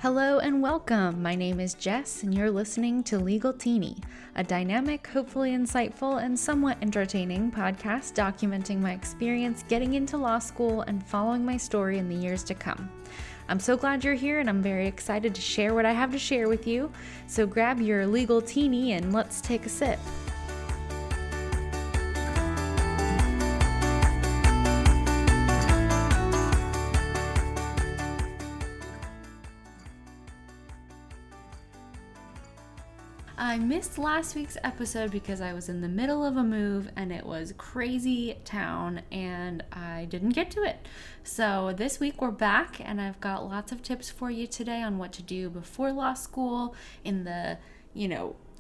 Hello and welcome. My name is Jess, and you're listening to Legal Teeny, a dynamic, hopefully insightful, and somewhat entertaining podcast documenting my experience getting into law school and following my story in the years to come. I'm so glad you're here, and I'm very excited to share what I have to share with you. So grab your Legal Teeny and let's take a sip. I missed last week's episode because I was in the middle of a move and it was crazy town and I didn't get to it. So this week we're back and I've got lots of tips for you today on what to do before law school in the,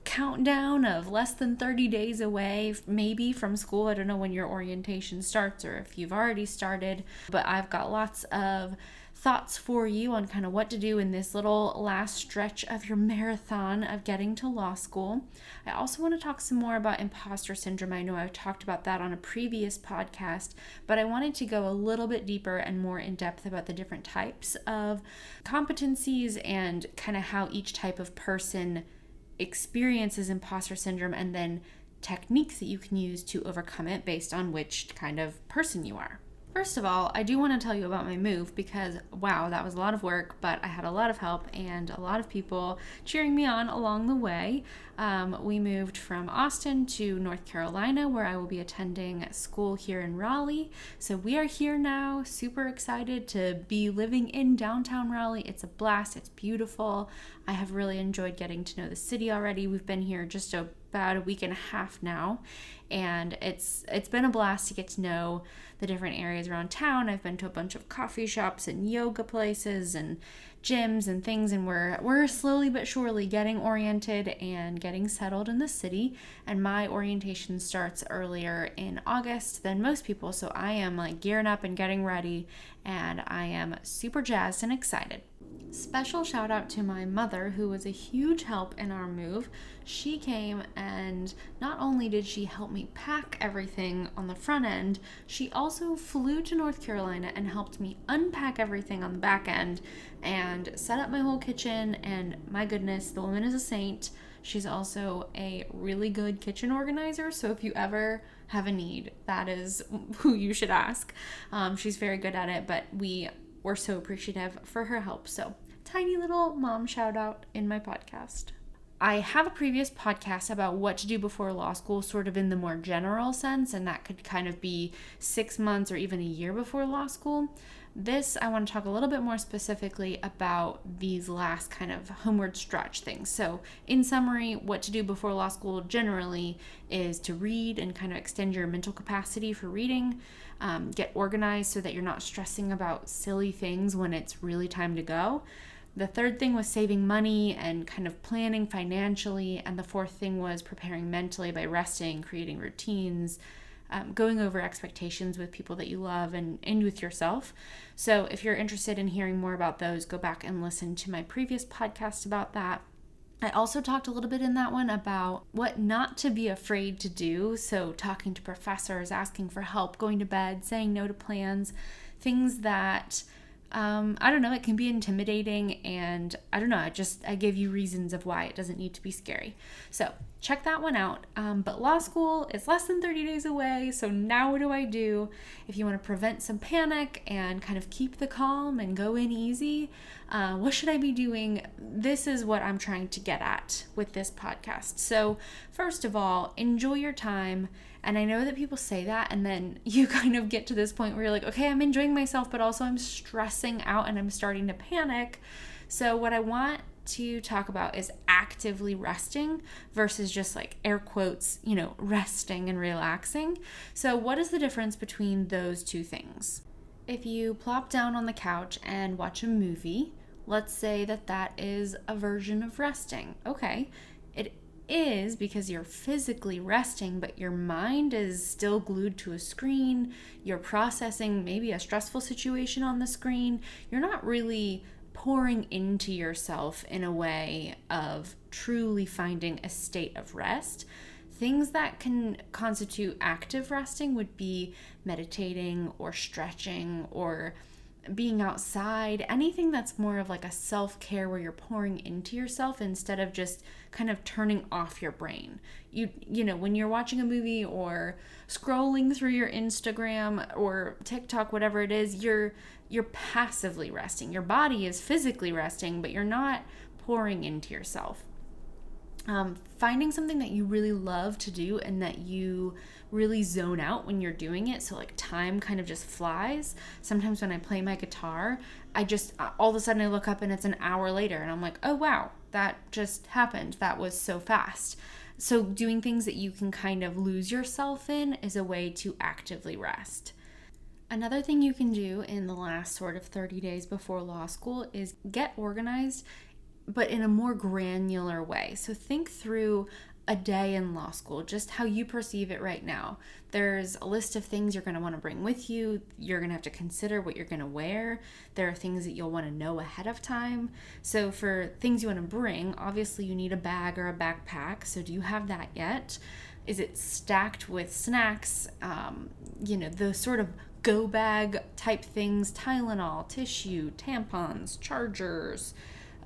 countdown of less than 30 days away, maybe from school. I don't know when your orientation starts or if you've already started, but I've got lots of thoughts for you on kind of what to do in this little last stretch of your marathon of getting to law school. I also want to talk some more about imposter syndrome. I know I've talked about that on a previous podcast, but I wanted to go a little bit deeper and more in depth about the different types of competencies and kind of how each type of person experiences imposter syndrome and then techniques that you can use to overcome it based on which kind of person you are. First of all, I do want to tell you about my move because, wow, that was a lot of work, but I had a lot of help and a lot of people cheering me on along the way. We moved from Austin to North Carolina, where I will be attending school here in Raleigh. So we are here now, super excited to be living in downtown Raleigh. It's a blast. It's beautiful. I have really enjoyed getting to know the city already. We've been here just about a week and a half now, and it's been a blast to get to know the different areas around town. I've been to a bunch of coffee shops and yoga places and gyms and things, and we're slowly but surely getting oriented and getting settled in the city. And my orientation starts earlier in August than most people, so I am gearing up and getting ready, and I am super jazzed and excited. Special shout out to my mother, who was a huge help in our move. She came and not only did she help me pack everything on the front end, she also flew to North Carolina and helped me unpack everything on the back end and set up my whole kitchen. And my goodness, the woman is a saint. She's also a really good kitchen organizer, so if you ever have a need, that is who you should ask. She's very good at it, but we're so appreciative for her help. So tiny little mom shout out in my podcast. I have a previous podcast about what to do before law school, sort of in the more general sense, and that could kind of be 6 months or even a year before law school. This, I want to talk a little bit more specifically about these last kind of homeward stretch things. So in summary, what to do before law school generally is to read and kind of extend your mental capacity for reading, get organized so that you're not stressing about silly things when it's really time to go. The third thing was saving money and kind of planning financially. And the fourth thing was preparing mentally by resting, creating routines, going over expectations with people that you love and with yourself. So if you're interested in hearing more about those, go back and listen to my previous podcast about that. I also talked a little bit in that one about what not to be afraid to do. So talking to professors, asking for help, going to bed, saying no to plans, things that it can be intimidating, and I give you reasons of why it doesn't need to be scary. So check that one out. But law school is less than 30 days away, so now what do I do? If you want to prevent some panic and kind of keep the calm and go in easy, what should I be doing? This is what I'm trying to get at with this podcast. So first of all, enjoy your time. And I know that people say that, and then you kind of get to this point where you're like, okay, I'm enjoying myself, but also I'm stressing out and I'm starting to panic. So what I want to talk about is actively resting versus just air quotes, resting and relaxing. So what is the difference between those two things? If you plop down on the couch and watch a movie, let's say that is a version of resting. Okay, it is because you're physically resting, but your mind is still glued to a screen. You're processing maybe a stressful situation on the screen. You're not really pouring into yourself in a way of truly finding a state of rest. Things that can constitute active resting would be meditating or stretching or being outside, anything that's more of like a self-care where you're pouring into yourself instead of just kind of turning off your brain. You know, when you're watching a movie or scrolling through your Instagram or TikTok, whatever it is, you're passively resting. Your body is physically resting, but you're not pouring into yourself. Finding something that you really love to do and that you really zone out when you're doing it, so like time kind of just flies. Sometimes when I play my guitar, I just all of a sudden I look up and it's an hour later and I'm like, oh wow, that just happened, that was so fast. So doing things that you can kind of lose yourself in is a way to actively rest. Another thing you can do in the last sort of 30 days before law school is get organized, but in a more granular way. So think through a day in law school, just how you perceive it right now. There's a list of things you're going to want to bring with you. You're going to have to consider what you're going to wear. There are things that you'll want to know ahead of time. So for things you want to bring, obviously you need a bag or a backpack. So do you have that yet? Is it stacked with snacks? The sort of go bag type things, Tylenol, tissue, tampons, chargers,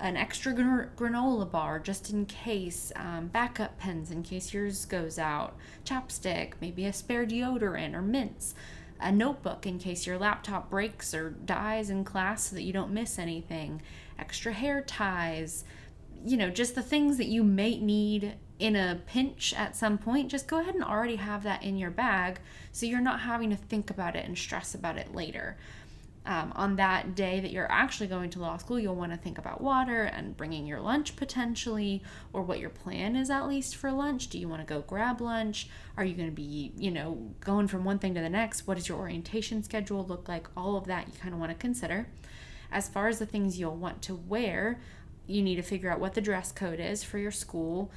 an extra granola bar just in case, backup pens in case yours goes out, chapstick, maybe a spare deodorant or mints, a notebook in case your laptop breaks or dies in class so that you don't miss anything, extra hair ties, just the things that you may need in a pinch at some point. Just go ahead and already have that in your bag so you're not having to think about it and stress about it later. On that day that you're actually going to law school, you'll want to think about water and bringing your lunch potentially, or what your plan is at least for lunch. Do you want to go grab lunch? Are you going to be, going from one thing to the next? What does your orientation schedule look like? All of that you kind of want to consider. As far as the things you'll want to wear, you need to figure out what the dress code is for your school.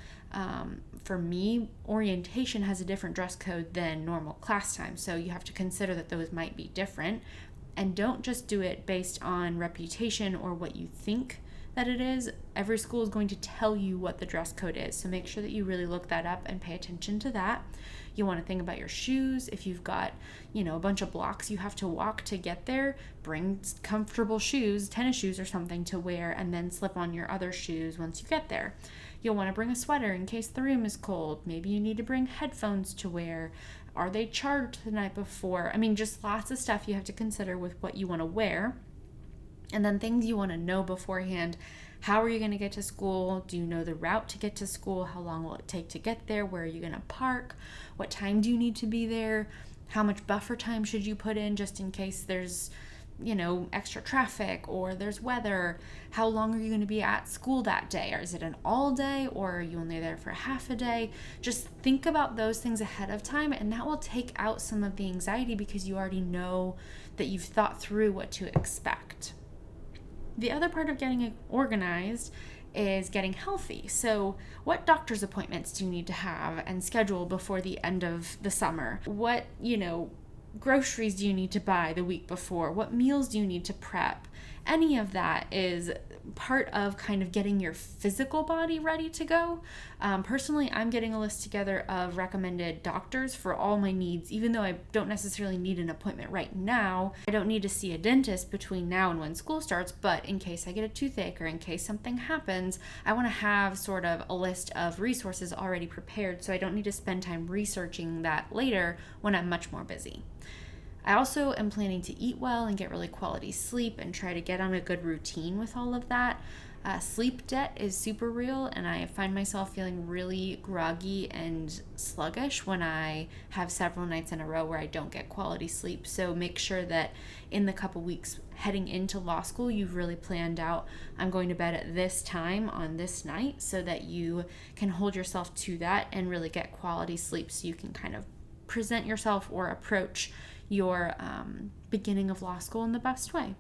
For me, orientation has a different dress code than normal class time, so you have to consider that those might be different. And don't just do it based on reputation or what you think that it is. Every school is going to tell you what the dress code is, so make sure that you really look that up and pay attention to that. You want to think about your shoes. If you've got, a bunch of blocks you have to walk to get there, bring comfortable shoes, tennis shoes or something to wear, and then slip on your other shoes once you get there. You'll want to bring a sweater in case the room is cold. Maybe you need to bring headphones to wear. Are they charged the night before? Just lots of stuff you have to consider with what you want to wear. And then things you want to know beforehand. How are you going to get to school? Do you know the route to get to school? How long will it take to get there? Where are you going to park? What time do you need to be there? How much buffer time should you put in just in case there's, extra traffic or there's weather? How long are you going to be at school that day? Or is it an all day, or are you only there for half a day? Just think about those things ahead of time, and that will take out some of the anxiety because you already know that you've thought through what to expect. The other part of getting organized is getting healthy. So what doctor's appointments do you need to have and schedule before the end of the summer? What, groceries do you need to buy the week before? What meals do you need to prep? Any of that is part of kind of getting your physical body ready to go. Personally, I'm getting a list together of recommended doctors for all my needs, even though I don't necessarily need an appointment right now. I don't need to see a dentist between now and when school starts, but in case I get a toothache or in case something happens, I want to have sort of a list of resources already prepared so I don't need to spend time researching that later when I'm much more busy. I also am planning to eat well and get really quality sleep and try to get on a good routine with all of that. Sleep debt is super real, and I find myself feeling really groggy and sluggish when I have several nights in a row where I don't get quality sleep. So make sure that in the couple weeks heading into law school, you've really planned out, I'm going to bed at this time on this night, so that you can hold yourself to that and really get quality sleep so you can kind of present yourself or approach your beginning of law school in the best way.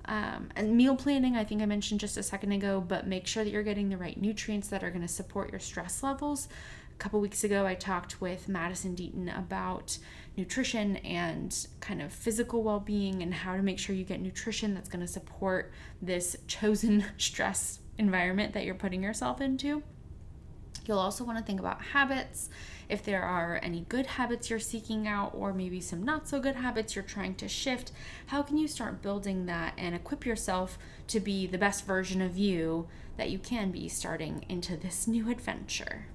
And meal planning, I think I mentioned just a second ago, but make sure that you're getting the right nutrients that are going to support your stress levels. A couple weeks ago, I talked with Madison Deaton about nutrition and kind of physical well-being and how to make sure you get nutrition that's going to support this chosen stress environment that you're putting yourself into. You'll also want to think about habits, if there are any good habits you're seeking out, or maybe some not so good habits you're trying to shift. How can you start building that and equip yourself to be the best version of you that you can be starting into this new adventure?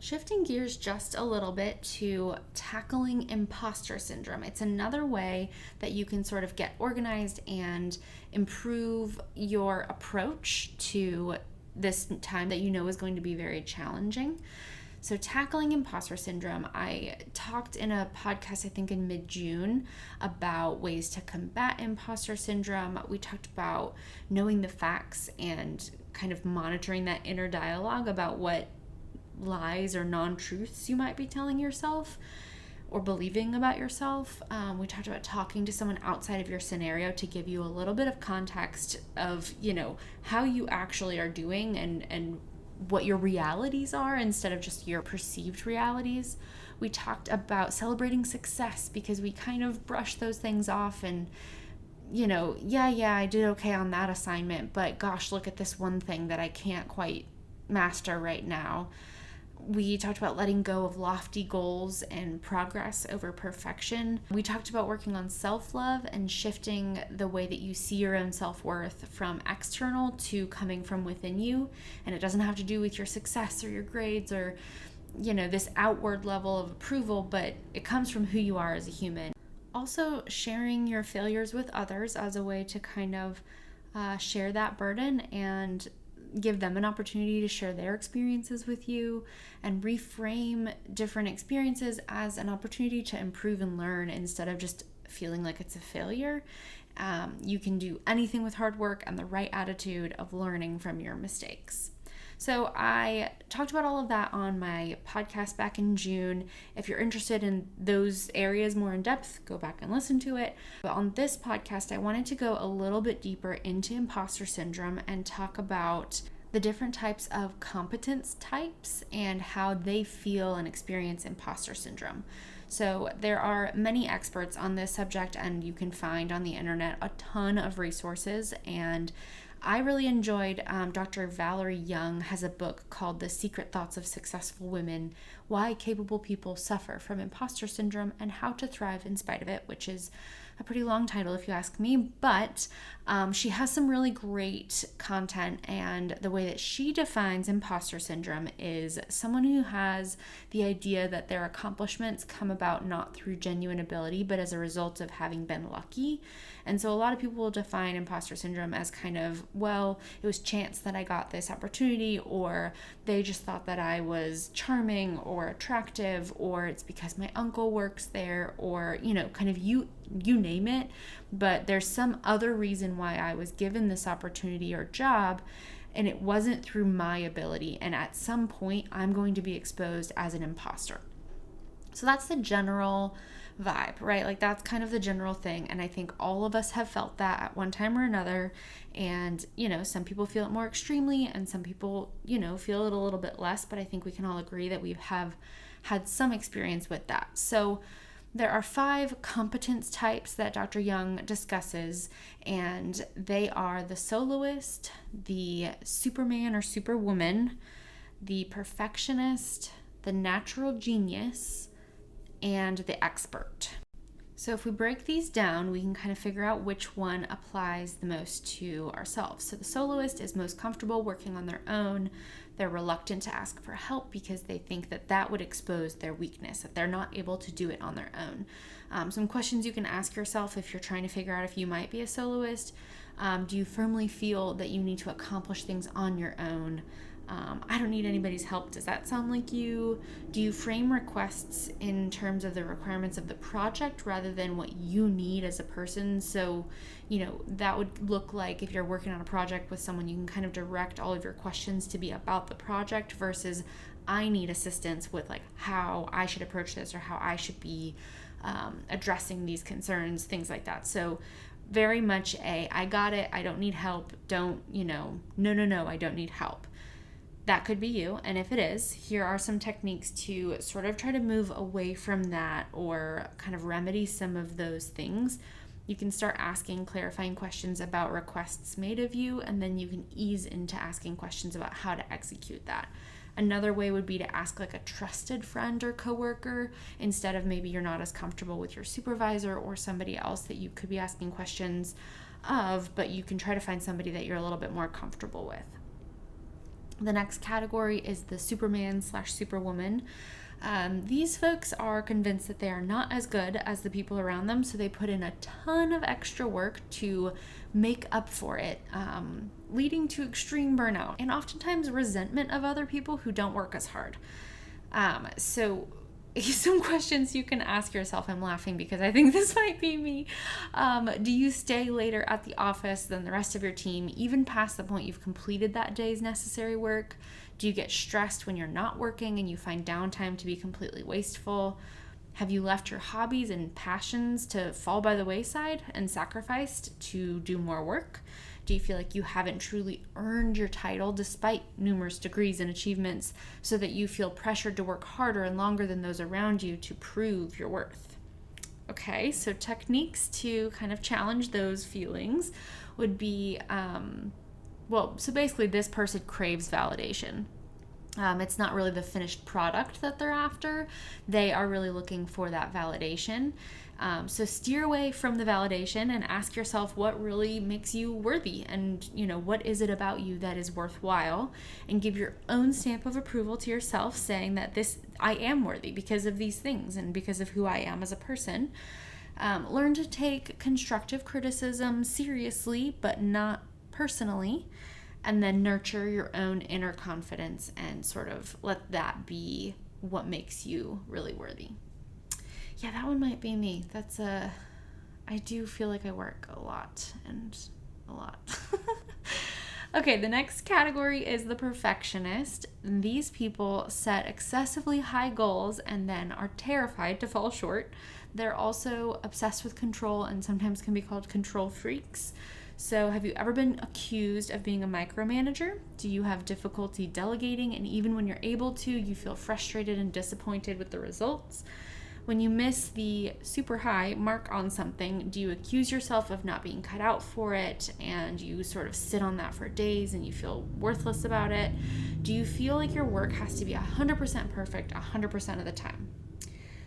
Shifting gears just a little bit to tackling imposter syndrome. It's another way that you can sort of get organized and improve your approach to this time that you know is going to be very challenging. So tackling imposter syndrome, I talked in a podcast, I think in mid-June, about ways to combat imposter syndrome. We talked about knowing the facts and kind of monitoring that inner dialogue about what lies or non-truths you might be telling yourself or believing about yourself. We talked about talking to someone outside of your scenario to give you a little bit of context of, how you actually are doing and what your realities are instead of just your perceived realities. We talked about celebrating success because we kind of brush those things off and, I did okay on that assignment, but gosh, look at this one thing that I can't quite master right now. We talked about letting go of lofty goals and progress over perfection. We talked about working on self-love and shifting the way that you see your own self-worth from external to coming from within you. And it doesn't have to do with your success or your grades or, this outward level of approval, but it comes from who you are as a human. Also, sharing your failures with others as a way to kind of share that burden and give them an opportunity to share their experiences with you and reframe different experiences as an opportunity to improve and learn instead of just feeling like it's a failure. You can do anything with hard work and the right attitude of learning from your mistakes. So I talked about all of that on my podcast back in June. If you're interested in those areas more in depth, go back and listen to it. But on this podcast, I wanted to go a little bit deeper into imposter syndrome and talk about the different types of competence types and how they feel and experience imposter syndrome. So there are many experts on this subject, and you can find on the internet a ton of resources. And I really enjoyed Dr. Valerie Young has a book called The Secret Thoughts of Successful Women, Why Capable People Suffer from Imposter Syndrome and How to Thrive in Spite of It, which is a pretty long title if you ask me, but she has some really great content, and the way that she defines imposter syndrome is someone who has the idea that their accomplishments come about not through genuine ability, but as a result of having been lucky. And so a lot of people will define imposter syndrome as kind of, well, it was chance that I got this opportunity, or they just thought that I was charming or attractive, or it's because my uncle works there, or, kind of you name it, but there's some other reason why I was given this opportunity or job, and it wasn't through my ability, and at some point I'm going to be exposed as an imposter. So that's the general vibe, right? Like that's kind of the general thing, and I think all of us have felt that at one time or another, and some people feel it more extremely and some people feel it a little bit less, but I think we can all agree that we have had some experience with that. So there are 5 competence types that Dr. Young discusses, and they are the soloist, the superman or superwoman, the perfectionist, the natural genius, and the expert. So if we break these down, we can kind of figure out which one applies the most to ourselves. So the soloist is most comfortable working on their own. They're reluctant to ask for help because they think that that would expose their weakness, that they're not able to do it on their own. Some questions you can ask yourself if you're trying to figure out if you might be a soloist. Do you firmly feel that you need to accomplish things on your own? I don't need anybody's help. Does that sound like you? Do you frame requests in terms of the requirements of the project rather than what you need as a person? So, that would look like if you're working on a project with someone, you can kind of direct all of your questions to be about the project versus I need assistance with like how I should approach this or how I should be addressing these concerns, things like that. So very much I got it. I don't need help. No, I don't need help. That could be you, and if it is, here are some techniques to sort of try to move away from that or kind of remedy some of those things. You can start asking clarifying questions about requests made of you, and then you can ease into asking questions about how to execute that. Another way would be to ask like a trusted friend or coworker instead of maybe you're not as comfortable with your supervisor or somebody else that you could be asking questions of, but you can try to find somebody that you're a little bit more comfortable with. The next category is the Superman/Superwoman. These folks are convinced that they are not as good as the people around them, so they put in a ton of extra work to make up for it, leading to extreme burnout and oftentimes resentment of other people who don't work as hard. So some questions you can ask yourself. I'm laughing because I think this might be me. Do you stay later at the office than the rest of your team, even past the point you've completed that day's necessary work? Do you get stressed when you're not working and you find downtime to be completely wasteful? Have you left your hobbies and passions to fall by the wayside and sacrificed to do more work? Do you feel like you haven't truly earned your title despite numerous degrees and achievements, so that you feel pressured to work harder and longer than those around you to prove your worth? Okay, so techniques to kind of challenge those feelings would be, so basically this person craves validation. It's not really the finished product that they're after. They are really looking for that validation. So steer away from the validation and ask yourself what really makes you worthy, and what is it about you that is worthwhile, and give your own stamp of approval to yourself, saying that I am worthy because of these things and because of who I am as a person. Learn to take constructive criticism seriously, but not personally. And then nurture your own inner confidence and sort of let that be what makes you really worthy. Yeah, that one might be me. I do feel like I work a lot. Okay, the next category is the perfectionist. These people set excessively high goals and then are terrified to fall short. They're also obsessed with control and sometimes can be called control freaks. So have you ever been accused of being a micromanager? Do you have difficulty delegating, and even when you're able to, you feel frustrated and disappointed with the results? When you miss the super high mark on something, do you accuse yourself of not being cut out for it, and you sort of sit on that for days and you feel worthless about it? Do you feel like your work has to be 100% perfect 100% of the time?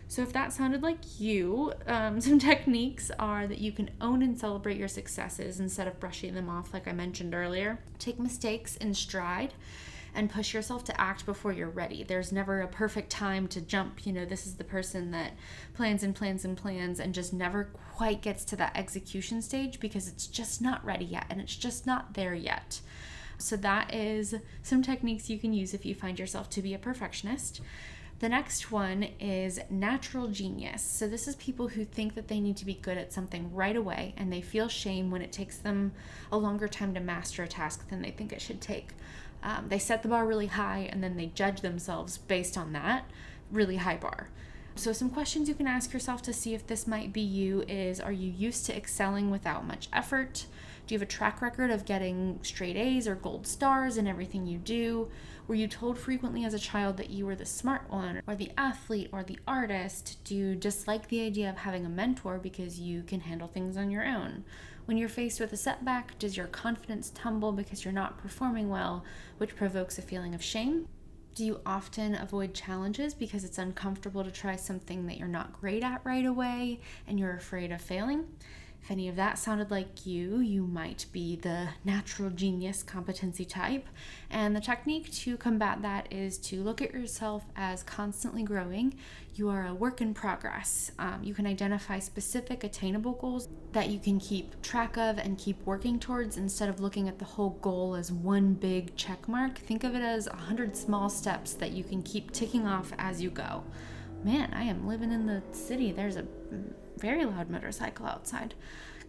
So if that sounded like you, some techniques are that you can own and celebrate your successes instead of brushing them off like I mentioned earlier. Take mistakes in stride and push yourself to act before you're ready. There's never a perfect time to jump. This is the person that plans and plans and plans and just never quite gets to that execution stage because it's just not ready yet and it's just not there yet. So that is some techniques you can use if you find yourself to be a perfectionist. The next one is natural genius. So this is people who think that they need to be good at something right away, and they feel shame when it takes them a longer time to master a task than they think it should take. They set the bar really high, and then they judge themselves based on that really high bar. So some questions you can ask yourself to see if this might be you is, are you used to excelling without much effort? Do you have a track record of getting straight A's or gold stars in everything you do? Were you told frequently as a child that you were the smart one or the athlete or the artist? Do you dislike the idea of having a mentor because you can handle things on your own? When you're faced with a setback, does your confidence tumble because you're not performing well, which provokes a feeling of shame? Do you often avoid challenges because it's uncomfortable to try something that you're not great at right away and you're afraid of failing? If any of that sounded like you might be the natural genius competency type. And the technique to combat that is to look at yourself as constantly growing. You are a work in progress. You can identify specific attainable goals that you can keep track of and keep working towards instead of looking at the whole goal as one big check mark. Think of it as 100 small steps that you can keep ticking off as you go. Man, I am living in the city. There's a very loud motorcycle outside.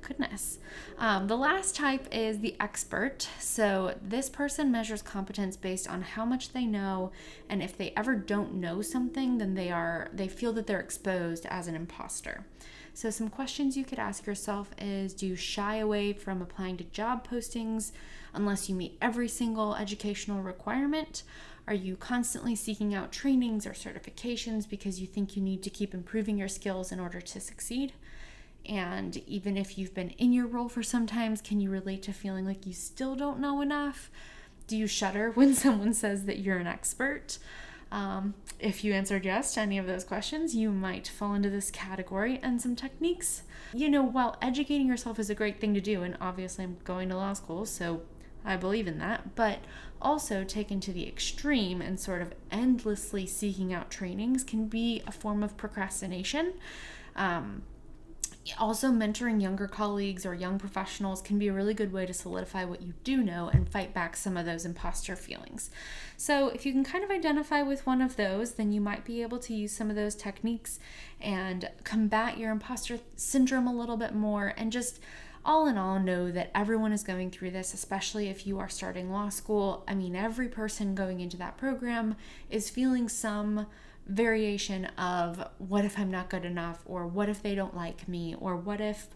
Goodness. The last type is the expert. So this person measures competence based on how much they know, and if they ever don't know something, then they feel that they're exposed as an imposter. So some questions you could ask yourself is, do you shy away from applying to job postings unless you meet every single educational requirement? Are you constantly seeking out trainings or certifications because you think you need to keep improving your skills in order to succeed? And even if you've been in your role for some time, can you relate to feeling like you still don't know enough? Do you shudder when someone says that you're an expert? If you answered yes to any of those questions, you might fall into this category. And some techniques. While educating yourself is a great thing to do, and obviously I'm going to law school, so I believe in that, but also taken to the extreme and sort of endlessly seeking out trainings can be a form of procrastination. Also, mentoring younger colleagues or young professionals can be a really good way to solidify what you do know and fight back some of those imposter feelings. So if you can kind of identify with one of those, then you might be able to use some of those techniques and combat your imposter syndrome a little bit more, and just all in all, know that everyone is going through this, especially if you are starting law school. I mean, every person going into that program is feeling some variation of what if I'm not good enough, or what if they don't like me, or what if.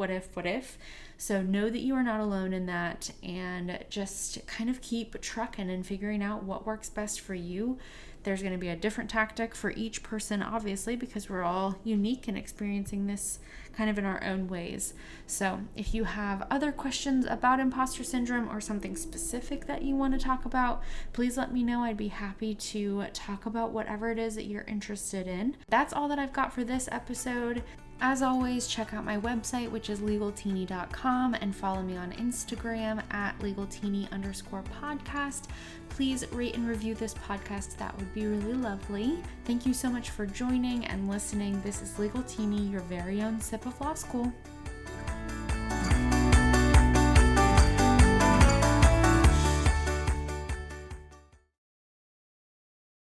So know that you are not alone in that, and just kind of keep trucking and figuring out what works best for you. There's going to be a different tactic for each person, obviously, because we're all unique and experiencing this kind of in our own ways. So if you have other questions about imposter syndrome or something specific that you want to talk about, please let me know. I'd be happy to talk about whatever it is that you're interested in. That's all that I've got for this episode. As always, check out my website, which is legalteeny.com, and follow me on Instagram at legalteeny_podcast. Please rate and review this podcast. That would be really lovely. Thank you so much for joining and listening. This is Legal Teeny, your very own sip of law school.